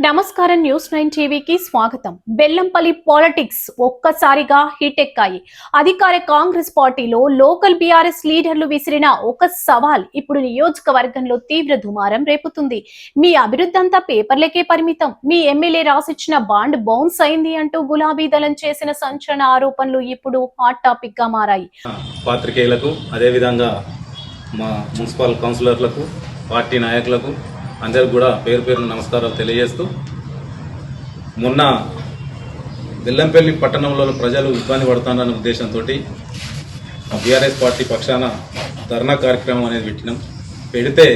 నమస్కారం న్యూస్ 9 టీవీకి స్వాగతం. బెల్లంపల్లి పాలిటిక్స్ ఒక్కసారిగా హిట్ ఎక్కాయి. అధికార కాంగ్రెస్ పార్టీలో లోకల్ బీఆర్ఎస్ లీడర్లు విసిరిన ఒక సవాల్ ఇప్పుడు నియోజకవర్గంలో తీవ్ర దుమారం రేపుతుంది. మీ అభివృద్ధి అంతా పేపర్లకే పరిమితం, మీ ఎమ్మెల్యే రాసిచ్చిన బాండ్ బౌన్స్ అయింది అంటూ గులాబీ దళం చేసిన సంచలన ఆరోపణలు ఇప్పుడు హాట్ టాపిక్ గా మారాయి. పాత్రికేయులకు అదేవిధంగా మా మున్సిపల్ కౌన్సిలర్లకు పార్టీ నాయకులకు అందరికి కూడా పేరు పేరున నమస్కారాలు తెలియజేస్తూ, మొన్న బెల్లంపల్లి పట్టణంలో ప్రజలు ఇబ్బంది పడుతున్నారన్న ఉద్దేశంతో బీఆర్ఎస్ పార్టీ పక్షాన ధర్నా కార్యక్రమం అనేది పెడితే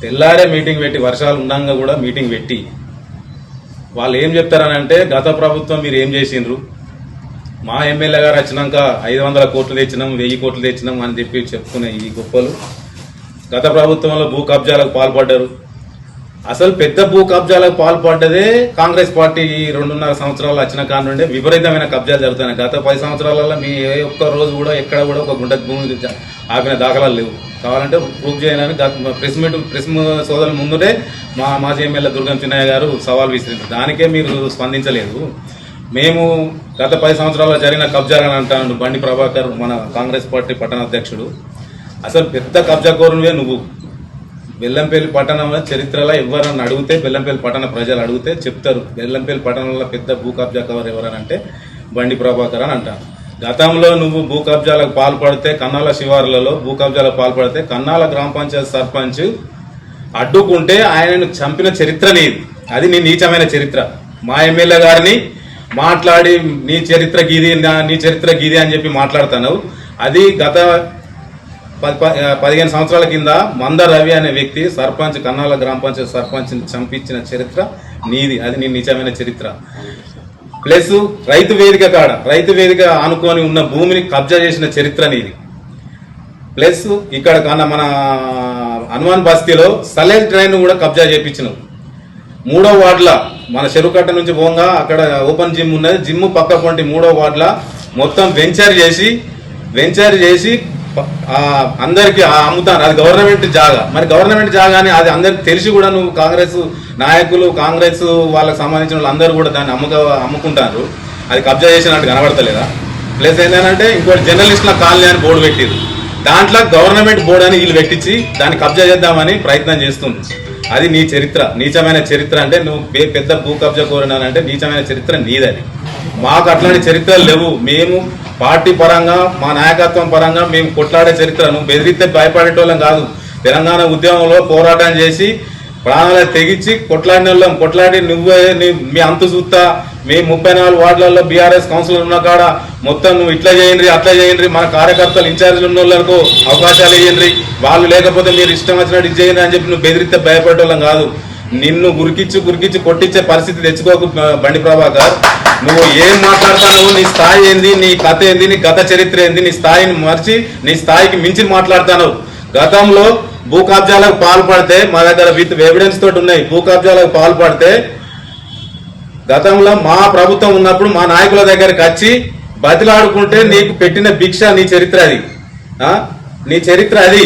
తెల్లారే మీటింగ్ పెట్టి, వర్షాలు ఉండగా కూడా మీటింగ్ పెట్టి వాళ్ళు ఏం చెప్తారని అంటే, గత ప్రభుత్వం మీరు ఏం చేసిండ్రు, మా ఎమ్మెల్యే గారు వచ్చినాక 500 కోట్లు తెచ్చినాం, 1000 కోట్లు తెచ్చినాం అని చెప్పి చెప్పుకునే ఈ గొప్పలు గత ప్రభుత్వంలో భూ కబ్జాలకు పాల్పడ్డారు. అసలు పెద్ద భూ కబ్జాలకు పాల్పడ్డదే కాంగ్రెస్ పార్టీ 2.5 సంవత్సరాలు వచ్చిన కాడ నుండి విపరీతమైన కబ్జాలు జరుగుతున్నాయి. గత 10 సంవత్సరాలలో మీ ఏ ఒక్క రోజు కూడా ఎక్కడ కూడా ఒక గుంట భూమి ఆపిన దాఖలాలు లేవు. కావాలంటే ప్రూఫ్ చేయాలని ప్రెస్ సోదరుల ముందునే మా మాజీ ఎమ్మెల్యే దుర్గం చిన్నయ్య గారు సవాల్ విసిరించారు. దానికే మీరు స్పందించలేదు. మేము గత 10 సంవత్సరాల్లో జరిగిన కబ్జాలని అంటాను బండి ప్రభాకర్, మన కాంగ్రెస్ పార్టీ పట్టణ అధ్యక్షుడు. అసలు పెద్ద కబ్జా కోరునివే నువ్వు. బెల్లంపల్లి పట్టణంలో చరిత్రలో ఎవరన్నా అడిగితే, బెల్లంపల్లి పట్టణ ప్రజలు అడిగితే చెప్తారు, బెల్లంపల్లి పట్టణంలో పెద్ద భూ కబ్జా కవర్ ఎవరనంటే బండి ప్రభాకర్ అని అంటారు. గతంలో నువ్వు భూ కబ్జాలకు పాల్పడితే, కన్నాల శివార్లలో భూ కబ్జాలకు పాల్పడితే కన్నాల గ్రామ పంచాయతీ సర్పంచ్ అడ్డుకుంటే ఆయనను చంపిన చరిత్ర నీది. అది నీ నీచమైన చరిత్ర. మా ఎమ్మెల్యే గారిని మాట్లాడి నీ చరిత్ర గీది అని చెప్పి మాట్లాడుతున్నావు. అది గత 15 సంవత్సరాల కింద మంద రవి అనే వ్యక్తి సర్పంచ్, కన్నాల గ్రామ పంచాయతీ సర్పంచ్ చంపించిన చరిత్ర నీది. అది నీ నిజమైన చరిత్ర. ప్లస్ రైతు వేదిక ఆనుకొని ఉన్న భూమిని కబ్జా చేసిన చరిత్ర నీది. ప్లస్ ఇక్కడ మన హనుమాన్ బస్తీలో సలైన్ ట్రైన్ కూడా కబ్జా చేయించినావు. 3వ వార్డుల మన చెరుకట్ట నుంచి పోగా అక్కడ ఓపెన్ జిమ్ ఉన్నది. జిమ్ పక్క పొంటి 3వ వార్డుల మొత్తం వెంచర్ చేసి అందరికి అమ్ముతాను. అది గవర్నమెంట్ జాగా. మరి గవర్నమెంట్ జాగా అని అది అందరికి తెలిసి కూడా నువ్వు కాంగ్రెస్ నాయకులు, కాంగ్రెస్ వాళ్ళకి సంబంధించిన వాళ్ళు అందరూ కూడా దాన్ని అమ్ముకుంటారు. అది కబ్జా చేసినట్టు కనబడతలేదా? ప్లస్ ఏంటంటే ఇంకోటి జర్నలిస్టుల కాలనీ అని బోర్డు పెట్టిరు. దాంట్లో గవర్నమెంట్ బోర్డు అని వీళ్ళు పెట్టించి దాన్ని కబ్జా చేద్దామని ప్రయత్నం చేస్తుంది. అది నీ చరిత్ర, నీచమైన చరిత్ర. అంటే నువ్వు పెద్ద భూ కబ్జా కోరినానంటే నీచమైన చరిత్ర నీదది. మాకు అట్లాంటి చరిత్రలు లేవు. మేము పార్టీ పరంగా, మా నాయకత్వం పరంగా మేము కొట్లాడే చరిత్ర. నువ్వు బెదిరిస్తే భయపడేటోళ్ళం కాదు. తెలంగాణ ఉద్యమంలో పోరాటం చేసి ప్రాణాలు తెగించి కొట్లాడి నువ్వే మీ అంతు చూస్తా. మీ 34 వార్డులలో బీఆర్ఎస్ కౌన్సిలర్ ఉన్న కాడ మొత్తం నువ్వు ఇట్లా చేయండి, అట్లా చేయండి, మన కార్యకర్తలు ఇన్ఛార్జీలు ఉన్న వాళ్ళకు అవకాశాలు ఇవ్వండి, వాళ్ళు లేకపోతే మీరు ఇష్టం వచ్చినట్టు ఇది చేయండి అని చెప్పి నువ్వు బెదిరిస్తే భయపడేటోళ్ళం కాదు. నిన్ను గురికిచ్చి కొట్టించే పరిస్థితి తెచ్చుకోకు బండి ప్రభాకర్. నువ్వు ఏం మాట్లాడతావు, నీ స్థాయి ఏంది, నీ కథ ఏంది, నీ గత చరిత్ర ఏంది, నీ స్థాయిని మర్చి నీ స్థాయికి మించి మాట్లాడతాను. గతంలో భూ కబ్జాలకు పాల్పడితే మా దగ్గర విత్ ఎవిడెన్స్ తోటి ఉన్నాయి. భూ కబ్జాలకు పాల్పడితే గతంలో మా ప్రభుత్వం ఉన్నప్పుడు మా నాయకుల దగ్గరికి వచ్చి బతిలాడుకుంటే నీకు పెట్టిన భిక్ష నీ చరిత్ర అది. నీ చరిత్ర అది.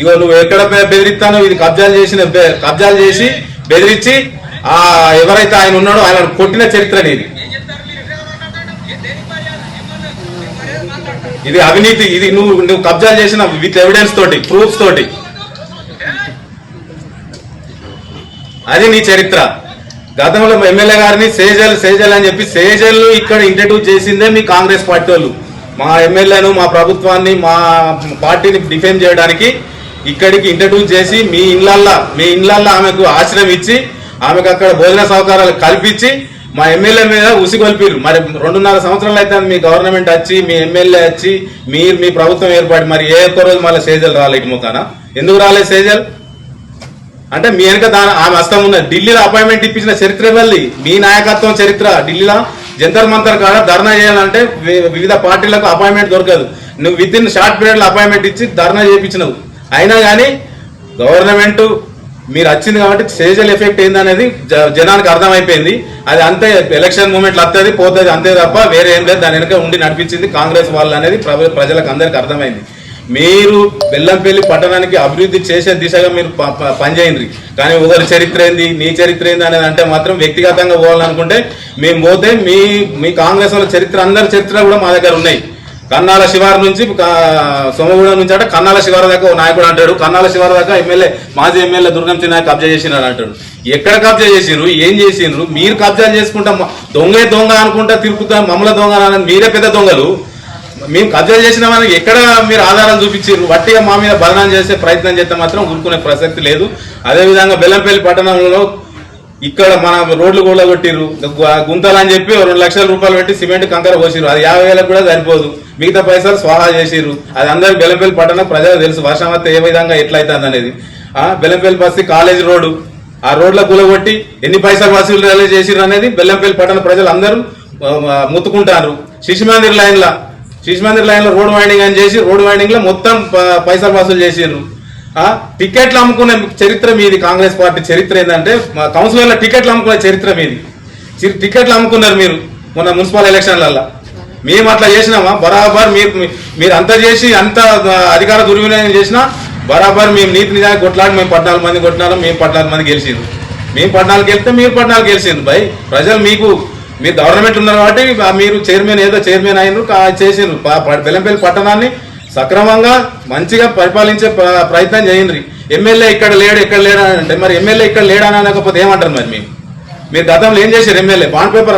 ఇగో నువ్వు ఎక్కడ బెదిరిస్తానో ఇది కబ్జాలు చేసి బెదిరించి ఎవరైతే ఆయన ఉన్నాడో ఆయన కొట్టిన చరిత్ర నీది. ఇది అవినీతి. ఇది నువ్వు కబ్జాలు చేసిన విత్ ఎవిడెన్స్ తోటి, ప్రూఫ్స్ తోటి. అది నీ చరిత్ర. గతంలో ఎమ్మెల్యే గారిని సేజల్ అని చెప్పి సేజల్ ఇక్కడ ఇంట్రడ్యూస్ చేసిందే మీ కాంగ్రెస్ పార్టీ వాళ్ళు. మా ఎమ్మెల్యేను, మా ప్రభుత్వాన్ని, మా పార్టీని డిఫెండ్ చేయడానికి ఇక్కడికి ఇంట్రడ్యూస్ చేసి మీ ఇళ్లల్లో ఆమెకు ఆశ్రయం ఇచ్చి, ఆమెకు అక్కడ భోజన సౌకర్యాలు కల్పించి మా ఎమ్మెల్యే మీద ఉసిగొల్పిరు. మరి 2.5 సంవత్సరాలు అయితే మీ గవర్నమెంట్ వచ్చి, మీ ఎమ్మెల్యే వచ్చి, మీ ప్రభుత్వం ఏర్పాటు, మరి ఏ ఒక్క రోజు మళ్ళీ సేజల్ రాలేదు ముఖాన. ఎందుకు రాలేదు సేజల్ అంటే మీ వెనక ఆమె హస్తం ఉన్నది. ఢిల్లీలో అపాయింట్మెంట్ ఇప్పించిన చరిత్ర వల్లి మీ నాయకత్వం చరిత్ర. ఢిల్లీలో జంతర్ మంతర్ కాడ ధర్నా చేయాలంటే వివిధ పార్టీలకు అపాయింట్మెంట్ దొరకదు. నువ్వు విత్ ఇన్ షార్ట్ పీరియడ్ లో అపాయింట్మెంట్ ఇచ్చి ధర్నా చేయించినవు. అయినా కానీ గవర్నమెంట్ మీరు వచ్చింది కాబట్టి సేజల్ ఎఫెక్ట్ ఏందనేది జనానికి అర్థమైపోయింది. అది అంతే, ఎలక్షన్ మూమెంట్లు వస్తుంది పోతుంది అంతే తప్ప వేరే ఏం లేదు. దాని వెనక ఉండి నడిపించింది కాంగ్రెస్ వాళ్ళు అనేది ప్రజలకు అందరికి అర్థమైంది. మీరు బెల్లంపల్లి పట్టణానికి అభివృద్ధి చేసే దిశగా మీరు పనిచేయండి. కానీ ఒకరి చరిత్ర ఏంది, నీ చరిత్ర ఏంది అనేది అంటే మాత్రం వ్యక్తిగతంగా పోవాలనుకుంటే మేము పోతే మీ కాంగ్రెస్ వాళ్ళ చరిత్ర, అందరి చరిత్ర కూడా మా దగ్గర ఉన్నాయి. కన్నాల శివారు నుంచి సోమగూడెం నుంచి అంటే కన్నాల శివారు దాకా నాయకుడు అంటాడు. కన్నాల శివారు దాకా మాజీ ఎమ్మెల్యే దుర్గం చిన్న కబ్జా చేసినారు అంటాడు. ఎక్కడ కబ్జా చేసిండ్రు, ఏం చేసిండ్రు? మీరు కబ్జాలు చేసుకుంటా దొంగ అనుకుంటా తిరుగుతా మమ్మల్ని దొంగ మీరే పెద్ద దొంగలు. మేము కబ్జా చేసిన మనకి ఎక్కడ మీరు ఆధారాలు చూపించారు? వట్టిగా మా మీద బదనాం చేసే ప్రయత్నం చేస్తే మాత్రం ఊరుకునే ప్రసక్తి లేదు. అదేవిధంగా బెల్లంపల్లి పట్టణంలో ఇక్కడ మన రోడ్లు కూడా కొట్టిర్రు, గుంతలు అని చెప్పి 2 లక్షల రూపాయలు పెట్టి సిమెంట్ కంకర పోసిర్రు. అది 50,000 కూడా సరిపోదు, మిగతా పైసలు స్వాహా చేసిర్రు. అది అందరికి బెల్లంపల్లి పట్టణం ప్రజలకు తెలుసు వర్షం వస్తే ఏ విధంగా ఎట్లయితుంది అనేది. బెల్లంపల్లి బస్తి కాలేజ్ రోడ్డు, ఆ రోడ్ల కూలగొట్టి ఎన్ని పైసలు వసూలు చేసిర్రు అనేది బెల్లంపల్లి పట్టణ ప్రజలు అందరూ ముత్తుకుంటారు. శిశుమందిర్ లైన్ లో రోడ్ వైండింగ్ అని చేసి రోడ్ వైండింగ్ లో మొత్తం పైసలు వసూలు చేసిర్రు. టికెట్లు అమ్ముకునే చరిత్ర మీది. కాంగ్రెస్ పార్టీ చరిత్ర ఏంటంటే కౌన్సిలర్ల టికెట్లు అమ్ముకునే చరిత్ర మీది. టికెట్లు అమ్ముకున్నారు మీరు మొన్న మున్సిపల్ ఎలక్షన్లలో. మేము అట్లా చేసినామా? బరాబర్ మీరు అంత చేసి అంత అధికార దుర్వినియోగం చేసినా బరాబర్ మేము నీతి నిజానికి కొట్లాడి మేము 14 మంది కొట్టినాం, మేము 14 మంది గెలిచిండ్రు. మేము 14 గెలిస్తే మీరు 14 గెలిచిండ్రు. భయ్ ప్రజలు మీరు గవర్నమెంట్ ఉన్నారు కాబట్టి మీరు చైర్మన్ అయినరు చేసిండ్రు. బెల్లంపల్లి పట్టణాన్ని సక్రమంగా మంచిగా పరిపాలించే ప్రయత్నం చేయండి. ఎమ్మెల్యే ఇక్కడ లేడు అంటే మరి ఎమ్మెల్యే ఇక్కడ లేడని అనకపోతే ఏమంటారు? మరి మీరు గతంలో ఏం చేశారు? ఎమ్మెల్యే బాండ్ పేపర్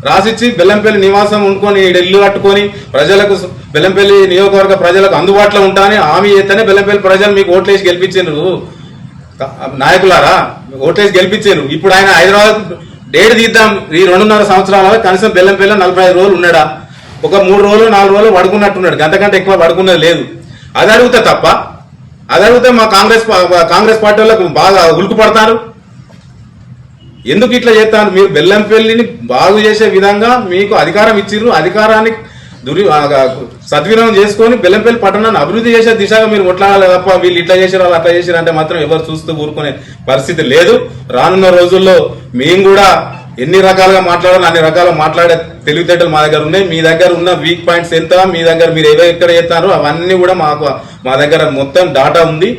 రాసిచ్చి బెల్లంపల్లి నివాసం ఉండుకొని ఇల్లు కట్టుకొని ప్రజలకు బెల్లంపల్లి నియోజకవర్గ ప్రజలకు అందుబాటులో ఉంటానని హామీ చేస్తేనే బెల్లంపల్లి ప్రజలు మీకు ఓట్లేసి గెలిపించారు. నాయకులారా ఓట్లేసి గెలిపించారు. ఇప్పుడు ఆయన హైదరాబాద్ డేట్ తీద్దాం, ఈ 2.5 సంవత్సరాల కనీసం బెల్లంపల్లి 45 రోజులు ఉన్నాడా? ఒక 3 రోజులు 4 రోజులు పడుకున్నట్టున్నాడు, అంతకంటే ఎక్కువ పడుకున్నది లేదు. అది అడిగితే మా కాంగ్రెస్ పార్టీ వాళ్ళకు బాగా ఉలుకు పడతారు. ఎందుకు ఇట్లా చేస్తారు? మీరు బెల్లంపల్లిని బాగు చేసే విధంగా మీకు అధికారం ఇచ్చిర్రు. అధికారాన్ని సద్వినియోగం చేసుకొని బెల్లంపల్లి పట్టణాన్ని అభివృద్ధి చేసే దిశగా మీరు కొట్లాడాలి తప్ప వీళ్ళు ఇట్లా చేసారు వాళ్ళు అట్లా చేసారు అంటే మాత్రం ఎవరు చూస్తూ ఊరుకునే పరిస్థితి లేదు. రానున్న రోజుల్లో మేము కూడా ఎన్ని రకాలుగా మాట్లాడాలి అన్ని రకాలుగా మాట్లాడే తెలివితేటలు మా దగ్గర ఉన్నాయి. మీ దగ్గర ఉన్న వీక్ పాయింట్స్ ఎంత, మీ దగ్గర మీరు ఎక్కడ చేస్తారో అవన్నీ కూడా మా దగ్గర మొత్తం డాటా ఉంది.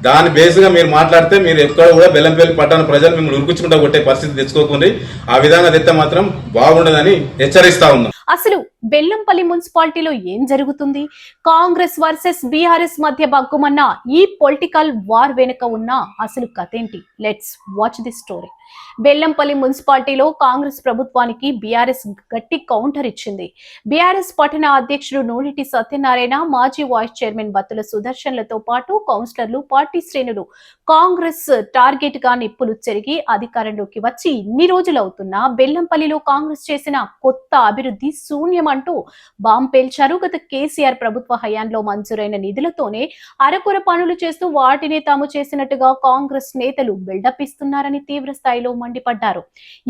దాని బేస్గా మీరు మాట్లాడితే మీరు ఎక్కడ కూడా బెల్లంపల్లి పట్టణ ప్రజలు మిమ్మల్ని ఉరుకుచుకుంటా కొట్టే పరిస్థితి తెచ్చుకోకుండా ఆ విధంగా తెస్తే మాత్రం బాగుండదని హెచ్చరిస్తా ఉన్నాం. అసలు బెల్లంపల్లి మున్సిపాలిటీలో ఏం జరుగుతుంది? కాంగ్రెస్ వర్సెస్ బీఆర్ఎస్ మధ్య బగ్గుమన్న ఈ పొలిటికల్ వార్ వెనుక ఉన్న అసలు కథేంటి? Let's watch the story. Bellampalli మున్సిపాలిటీలో కాంగ్రెస్ ప్రభుత్వానికి బీఆర్ఎస్ గట్టి కౌంటర్ ఇచ్చింది. బీఆర్ఎస్ పట్టణ అధ్యక్షుడు నూడిటి సత్యనారాయణ, మాజీ వైస్ చైర్మన్ బత్తుల సుదర్శన్లతో పాటు కౌన్సిలర్లు, పార్టీ శ్రేణులు కాంగ్రెస్ టార్గెట్ గా నిప్పులు చెరిగి అధికారంలోకి వచ్చి ఇన్ని రోజులవుతున్నా బెల్లంపల్లిలో కాంగ్రెస్ చేసిన కొత్త అభివృద్ధి శూన్యమంటూ బాంబ్ పేల్చారు. గత కేసీఆర్ ప్రభుత్వ హయాంలో మంజూరైన నిధులతోనే అరకొర పనులు చేస్తూ వాటిని తాము చేసినట్టుగా కాంగ్రెస్ నేతలు బిల్డప్ ఇస్తున్నారని తీవ్ర స్థాయిలో మండిపడ్డారు.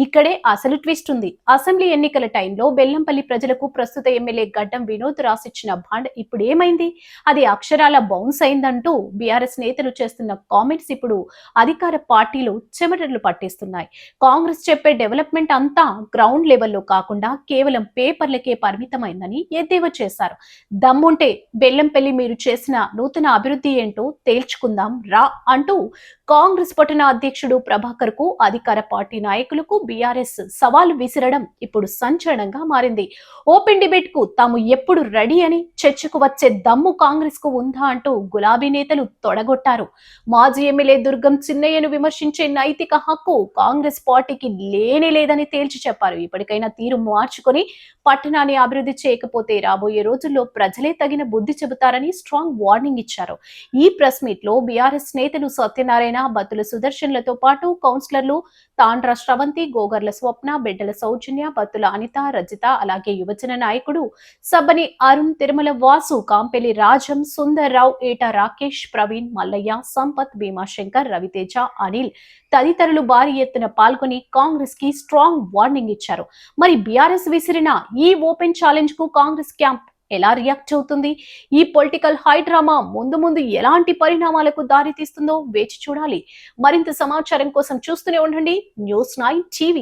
ఇక్కడే అసలు ట్విస్ట్ ఉంది. అసెంబ్లీ ఎన్నికల టైంలో బెల్లంపల్లి ప్రజలకు ప్రస్తుత ఎమ్మెల్యే గడ్డం వినోద్ రాసిచ్చిన బాండ్ ఇప్పుడు ఏమైంది? అది అక్షరాల బౌన్స్ అయిందంటూ బీఆర్ఎస్ నేతలు చేస్తున్న కామెంట్స్ ఇప్పుడు అధికార పార్టీలో చెమటలు పట్టిస్తున్నాయి. కాంగ్రెస్ చెప్పే డెవలప్మెంట్ అంతా గ్రౌండ్ లెవెల్లో కాకుండా కేవలం పేపర్లకే పరిమితమైందని ఎద్దేవా చేశారు. దమ్ముంటే బెల్లంపల్లి మీరు చేసిన నూతన అభివృద్ధి ఏంటో తేల్చుకుందాం రా అంటూ కాంగ్రెస్ పట్టణ అధ్యక్షుడు ప్రభాకర్ కు అధికార పార్టీ నాయకులకు బీఆర్ఎస్ సవాల్ విసిరడం ఇప్పుడు సంచలనంగా మారింది. ఓపెన్ డిబేట్ కు తాము ఎప్పుడు రెడీ అని, చర్చకు వచ్చే దమ్ము కాంగ్రెస్ కు ఉందా అంటూ గులాబీ నేతలు తొడగొట్టారు. మాజీ ఎమ్మెల్యే దుర్గం చిన్నయ్యను విమర్శించే నైతిక హక్కు కాంగ్రెస్ పార్టీకి లేనే లేదని తేల్చి చెప్పారు. ఇప్పటికైనా తీరు మార్చుకొని పట్టణాన్ని అభివృద్ధి చేయకపోతే రాబోయే రోజుల్లో ప్రజలే తగిన బుద్ధి చెబుతారని స్ట్రాంగ్ వార్నింగ్ ఇచ్చారు. ఈ ప్రెస్ మీట్ లో బీఆర్ఎస్ నేతలు సత్యనారాయణ, బత్తుల సుదర్శన్లతో పాటు కౌన్సిలర్లు తాండ్ర శ్రవంతి, గోగర్ల స్వప్న, బిడ్డల సౌజన్య, బత్తుల అనిత, రజిత, అలాగే యువజన నాయకుడు సబ్బని అరుణ్, తిరుమల వాసు, కాంపెలి రాజం, సుందర్ రావు, ఏటా రాకేష్, ప్రవీణ్, మల్లయ్య, సంపత్, భీమాశంకర్, రవితేజ, అనిల్ తదితరులు భారీ ఎత్తున పాల్గొని కాంగ్రెస్ కి స్ట్రాంగ్ వార్నింగ్ ఇచ్చారు. మరి బీఆర్ఎస్ విసిరిన ఈ ఓపెన్ ఛాలెంజ్ కు కాంగ్రెస్ క్యాంప్ ఎలా రియాక్ట్ అవుతుంది? ఈ పొలిటికల్ హై డ్రామా ముందు ఎలాంటి పరిణామాలకు దారి తీస్తుందో వేచి చూడాలి. మరింత సమాచారం కోసం చూస్తూనే ఉండండి News9 TV.